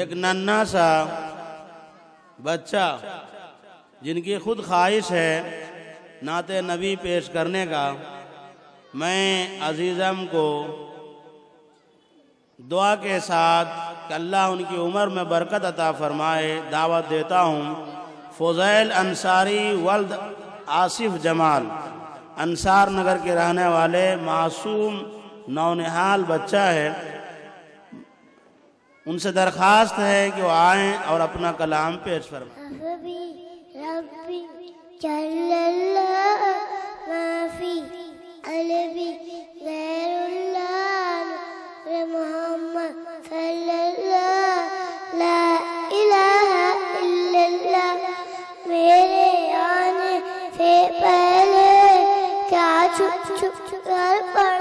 ایک ننھا سا بچہ جن کی خود خواہش ہے نعت نبی پیش کرنے کا، میں عزیزم کو دعا کے ساتھ کہ اللہ ان کی عمر میں برکت عطا فرمائے دعوت دیتا ہوں۔ فضیل انصاری ولد آصف جمال، انصار نگر کے رہنے والے معصوم نونہال بچہ ہے، ان سے درخواست ہے کہ وہ آئیں اور اپنا کلام پیش فرمائیں۔ ربی جل اللہ ما فی قلبی غیر اللہ نور محمد صلی اللہ لا الہ الا اللہ۔ میرے آنے سے پہلے کیا چھپ چھپ کر پڑھ